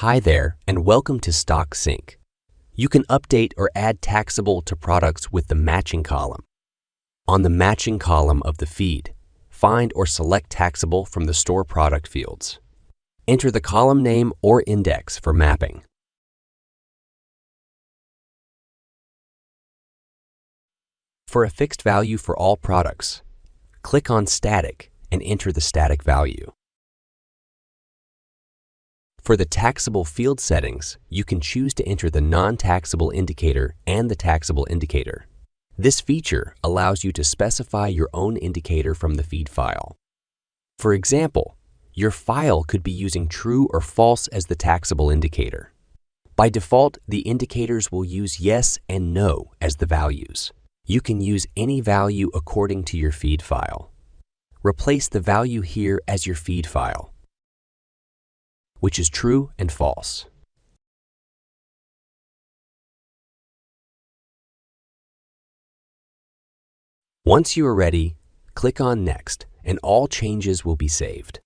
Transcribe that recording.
Hi there, and welcome to StockSync. You can update or add taxable to products with the matching column. On the matching column of the feed, find or select taxable from the store product fields. Enter the column name or index for mapping. For a fixed value for all products, click on Static and enter the static value. For the taxable field settings, you can choose to enter the non-taxable indicator and the taxable indicator. This feature allows you to specify your own indicator from the feed file. For example, your file could be using true or false as the taxable indicator. By default, the indicators will use yes and no as the values. You can use any value according to your feed file. Replace the value here as your feed file, which is true and false. Once you are ready, click on Next and all changes will be saved.